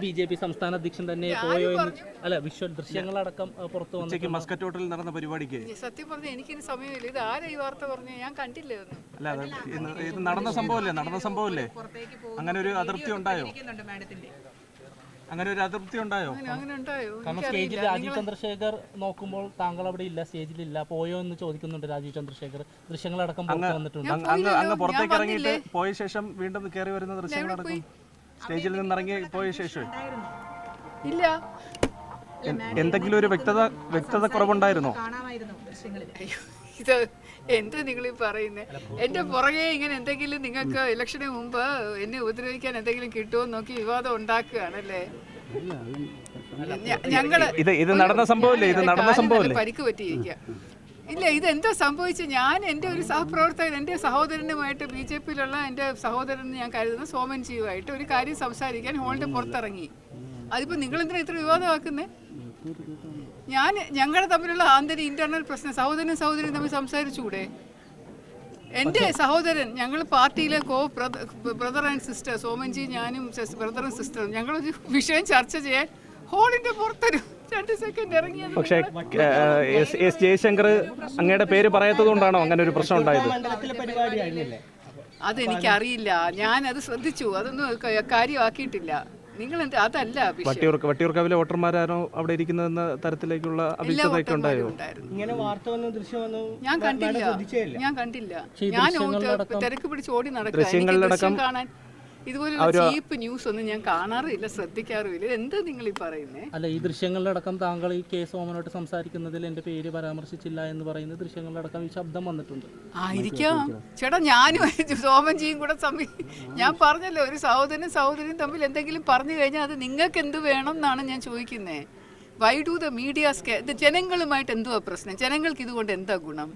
BJP. സംസ്ഥാന അധ്യക്ഷൻ തന്നെ പോയോ എന്ന് അല്ല വിഷ്വൽ ദൃശ്യങ്ങളടക്കം പുറത്തു വന്നു. മസ്കറ്റ് ഹോട്ടലിൽ നടന്ന പരിപാടിക്ക് സത്യം പറഞ്ഞാൽ എനിക്കിന് സമയമില്ല. ഇത് ആരാ ഈ വാർത്ത പറഞ്ഞു? ഞാൻ കണ്ടില്ല ഒന്നും. അല്ല ഇത് നടന്ന സംഭവമല്ലേ അങ്ങനെ ഒരു അതൃപ്തി ഉണ്ടായോ? അങ്ങനെ ഉണ്ടായോ? കാരണം സ്റ്റേജിൽ രാജീവ് ചന്ദ്രശേഖർ നോക്കുമ്പോൾ താങ്കൾ അവിടെ ഇല്ല, സ്റ്റേജിലില്ല, പോയോ എന്ന് ചോദിക്കുന്നുണ്ട് രാജീവ് ചന്ദ്രശേഖർ. ദൃശ്യങ്ങളടക്കം പുറത്തു വന്നിട്ടുണ്ട്. അങ്ങ് പുറത്തേക്ക് ഇറങ്ങിയിട്ട് പോയ ശേഷം വീണ്ടും കയറി വരുന്ന ദൃശ്യങ്ങളടക്കം സ്റ്റേജിൽ നിന്നിറങ്ങി പോയ ശേഷം ഇല്ല. എന്തെങ്കിലും ഒരു വ്യക്തത കുറവുണ്ടായിരുന്നോ? ഇത് എന്താ നിങ്ങൾ ഈ പറയുന്നത്? എന്റെ പുറകെ ഇങ്ങനെ എന്തെങ്കിലും നിങ്ങൾക്ക് ഇലക്ഷന് മുമ്പ് എന്നെ ഉപദ്രവിക്കാൻ എന്തെങ്കിലും കിട്ടുമോ നോക്കി വിവാദം ഉണ്ടാക്കുകയാണല്ലേ? ഇത് നടന്ന സംഭവമല്ലേ? പരിക്ക് പറ്റിയിരിക്കുക. ഇല്ല, ഇതെന്തോ സംഭവിച്ചു. ഞാൻ എൻ്റെ ഒരു സഹപ്രവർത്തകൻ, എൻ്റെ സഹോദരനുമായിട്ട് ബി.ജെ.പിയിലുള്ള എൻ്റെ സഹോദരൻ ഞാൻ കരുതുന്ന സോമൻജിയുമായിട്ട് ഒരു കാര്യം സംസാരിക്കാൻ ഹോളിൻ്റെ പുറത്തിറങ്ങി. അതിപ്പോൾ നിങ്ങളെന്തിനാ ഇത്ര വിവാദമാക്കുന്നേ? ഞങ്ങളുടെ തമ്മിലുള്ള ആന്തരിക ഇന്റർണൽ പ്രശ്നം, സഹോദരനും തമ്മിൽ സംസാരിച്ചുകൂടെ? എൻ്റെ സഹോദരൻ, ഞങ്ങൾ പാർട്ടിയിലെ ബ്രദർ ആൻഡ് സിസ്റ്റർ, സോമൻജി ഞാനും ബ്രദറും സിസ്റ്ററും, ഞങ്ങളൊരു വിഷയം ചർച്ച ചെയ്യാൻ ഹോളിന്റെ പുറത്തൊരു 2 സെക്കൻഡ് ഇറങ്ങിയത്. പക്ഷേ എസ് ജയശങ്കർ അങ്ങയുടെ പേര് പറയാത്തതുകൊണ്ടാണോ അങ്ങനെ ഒരു പ്രശ്നം ഉണ്ടായത്? അതെനിക്കറിയില്ല, ഞാനത് ശ്രദ്ധിച്ചു, അതൊന്നും കാര്യമാക്കിയിട്ടില്ല. നിങ്ങൾ അതല്ല വട്ടിയൂർക്കാവിലെ വോട്ടർമാരാണോ അവിടെ ഇരിക്കുന്നതെന്ന തരത്തിലേക്കുള്ള അഭിപ്രായമൊക്കെ ഉണ്ടായോ? ഇങ്ങനെ വാർത്ത വന്നു, ദൃശ്യം വന്നു, ഞാൻ കണ്ടില്ല. ഞാൻ തിരക്ക് പിടിച്ച് ഓടി നടക്കുക കാണാൻ. ഇതുപോലുള്ള ചീപ്പ് ന്യൂസ് ഒന്നും ഞാൻ കാണാറില്ല, ശ്രദ്ധിക്കാറുമില്ല. എന്താ നിങ്ങൾ ഈ പറയുന്നേ? അല്ല, ഈ ദൃശ്യങ്ങളിലടക്കം താങ്കൾ ഈ കെ സോമനോട്ട് സംസാരിക്കുന്നതിൽ എന്റെ പേര് പരാമർശിച്ചില്ല എന്ന് പറയുന്ന ദൃശ്യങ്ങളിലടക്കം ഈ ശബ്ദം വന്നിട്ടുണ്ട്. ആയിരിക്കാം ചേട്ടാ. ഞാനും സോമൻജിയും കൂടെ ഞാൻ പറഞ്ഞല്ലോ, ഒരു സഹോദരനും തമ്മിൽ എന്തെങ്കിലും പറഞ്ഞു കഴിഞ്ഞാൽ അത് നിങ്ങൾക്ക് എന്ത് വേണം എന്നാണ് ഞാൻ ചോദിക്കുന്നത്. വൈ ഡു ദ മീഡിയ ജനങ്ങളുമായിട്ട് എന്തുവാ പ്രശ്നം? ജനങ്ങൾക്ക് ഇതുകൊണ്ട് എന്താ ഗുണം?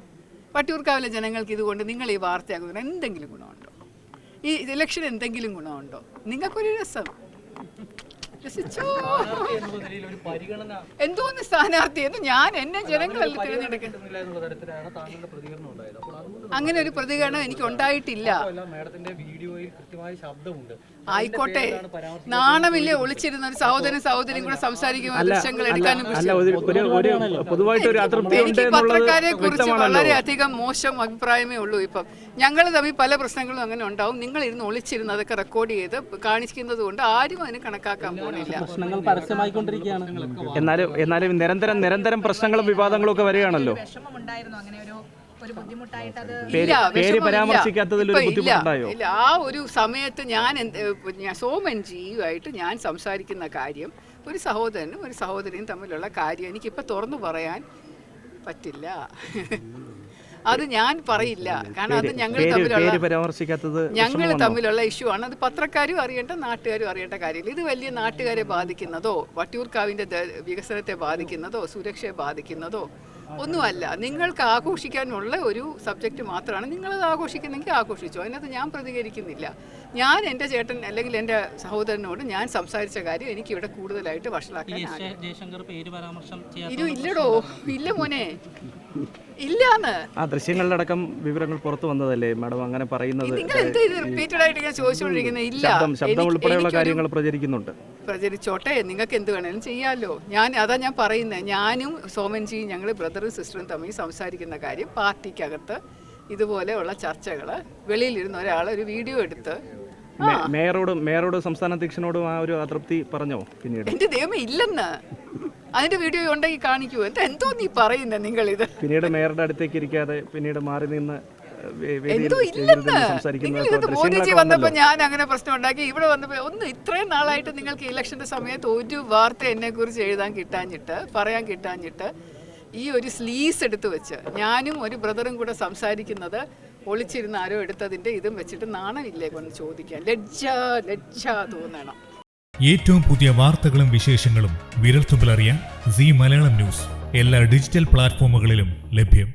വട്ടിയൂർക്കാവിലെ ജനങ്ങൾക്ക് ഇതുകൊണ്ട് നിങ്ങൾ ഈ വാർത്തയാകുന്ന എന്തെങ്കിലും ഗുണമുണ്ടോ? ഈ ഇലക്ഷൻ എന്തെങ്കിലും ഗുണമുണ്ടോ? നിങ്ങൾക്കൊരു രസം, എന്തോന്ന് സ്ഥാനാർത്ഥി എന്ന് ഞാൻ എന്നെ ജനങ്ങളല്ല തിരഞ്ഞെടുക്കുന്നത്. അങ്ങനെ ഒരു പ്രതികരണം എനിക്ക് ഉണ്ടായിട്ടില്ല. ആയിക്കോട്ടെ, നാണമില്ലേ ഒളിച്ചിരുന്ന ഒരു സഹോദരിയും കൂടെ സംസാരിക്കുമ്പോൾ ദൃശ്യങ്ങൾ എടുക്കാനും. എനിക്ക് പത്രക്കാരെ കുറിച്ച് വളരെയധികം മോശം അഭിപ്രായമേ ഉള്ളൂ. ഇപ്പം ഞങ്ങൾ തമ്മിൽ പല പ്രശ്നങ്ങളും അങ്ങനെ ഉണ്ടാവും. നിങ്ങൾ ഇരുന്ന് ഒളിച്ചിരുന്ന് അതൊക്കെ റെക്കോർഡ് ചെയ്ത് കാണിക്കുന്നത് കൊണ്ട് ആരും അതിന് കണക്കാക്കാൻ പോകുന്നില്ല. പ്രശ്നങ്ങൾ പരസ്യമായിക്കൊണ്ടിരിക്കുകയാണ്. എന്നാലും നിരന്തരം പ്രശ്നങ്ങളും വിവാദങ്ങളും ഒക്കെ വരികയാണല്ലോ. ഇല്ല, ആ ഒരു സമയത്ത് ഞാൻ സോമൻജിയുമായിട്ട് ഞാൻ സംസാരിക്കുന്ന കാര്യം, ഒരു സഹോദരനും ഒരു സഹോദരിയും തമ്മിലുള്ള കാര്യം എനിക്കിപ്പോൾ തുറന്നു പറയാൻ പറ്റില്ല. അത് ഞാൻ പറയില്ല, കാരണം അത് ഞങ്ങൾ തമ്മിലുള്ള ഇഷ്യൂ ആണ്. അത് പത്രക്കാരും അറിയേണ്ട, നാട്ടുകാരും അറിയേണ്ട കാര്യമില്ല. ഇത് വലിയ നാട്ടുകാരെ ബാധിക്കുന്നതോ വട്ടിയൂർക്കാവിൻ്റെ വികസനത്തെ ബാധിക്കുന്നതോ സുരക്ഷയെ ബാധിക്കുന്നതോ ഒന്നുമല്ല. നിങ്ങൾക്ക് ആഘോഷിക്കാനുള്ള ഒരു സബ്ജക്റ്റ് മാത്രമാണ്. നിങ്ങളത് ആഘോഷിക്കുന്നെങ്കിൽ ആഘോഷിച്ചോ, അതിനകത്ത് ഞാൻ പ്രതികരിക്കുന്നില്ല. ഞാൻ എൻ്റെ ചേട്ടൻ അല്ലെങ്കിൽ എൻ്റെ സഹോദരനോട് ഞാൻ സംസാരിച്ച കാര്യം എനിക്കിവിടെ കൂടുതലായിട്ട് വഷളാക്കാൻ ഇല്ലടോ. ഇല്ല മോനെ, ഇല്ലാന്ന്. ആ ദൃശ്യങ്ങളിലടക്കം വിവരങ്ങൾ പുറത്തു വന്നതല്ലേ മാഡം അങ്ങനെ പറയുന്നത്? നിങ്ങൾ എന്താ ഇത് റിപ്പീറ്റഡ് ആയിട്ട് ഞാൻ ചോദിച്ചുകൊണ്ടിരിക്കുന്നത്? ഇല്ല, ശബ്ദം ഉൾപ്പെടെയുള്ള കാര്യങ്ങൾ പ്രചരിച്ചോട്ടെ, നിങ്ങൾക്ക് എന്ത് വേണേലും ചെയ്യാമല്ലോ. അതാ ഞാൻ പറയുന്നത്. ഞാനും സോമൻജിയും ഞങ്ങൾ ബ്രദറും സിസ്റ്ററും തമ്മിൽ സംസാരിക്കുന്ന കാര്യം പാർട്ടിക്കകത്ത് ഇതുപോലെയുള്ള ചർച്ചകൾ, വെളിയിലിരുന്ന ഒരാൾ ഒരു വീഡിയോ എടുത്ത് മേയറോടും സംസ്ഥാന അധ്യക്ഷനോടും ആ ഒരു അതൃപ്തി പറഞ്ഞോ? പിന്നീട് എന്റെ ദൈവമേ, ഇല്ലെന്ന്. അതിന്റെ വീഡിയോ ഉണ്ടെങ്കിൽ കാണിക്കൂ. എന്തോ നീ പറയുന്നത് നിങ്ങളിത്? പിന്നീട് മേയറുടെ അടുത്തേക്ക് ഇരിക്കാതെ പിന്നീട് മാറി നിന്ന് എന്തോ ഇല്ലെന്ന്. മോദിജി വന്നപ്പോ ഞാൻ അങ്ങനെ പ്രശ്നം ഉണ്ടാക്കി. ഇവിടെ വന്നപ്പോ ഇത്രയും നാളായിട്ട് നിങ്ങൾക്ക് ഇലക്ഷന്റെ സമയത്ത് ഒരു വാർത്ത എന്നെ കുറിച്ച് പറയാൻ കിട്ടാഞ്ഞിട്ട് ഈ ഒരു സ്ലീസ് എടുത്തു വെച്ച് ഞാനും ഒരു ബ്രദറും കൂടെ സംസാരിക്കുന്നത് ഒളിച്ചിരുന്ന് ആരോ എടുത്തതിന്റെ ഇതും വെച്ചിട്ട് നാണമില്ലേ കൊണ്ട് ചോദിക്കാൻ? ലജ്ജ തോന്നണം. ഏറ്റവും പുതിയ വാർത്തകളും വിശേഷങ്ങളും വിരൽത്തുമ്പിലറിയാൻ സീ മലയാളം ന്യൂസ് എല്ലാ ഡിജിറ്റൽ പ്ലാറ്റ്ഫോമുകളിലും ലഭ്യം.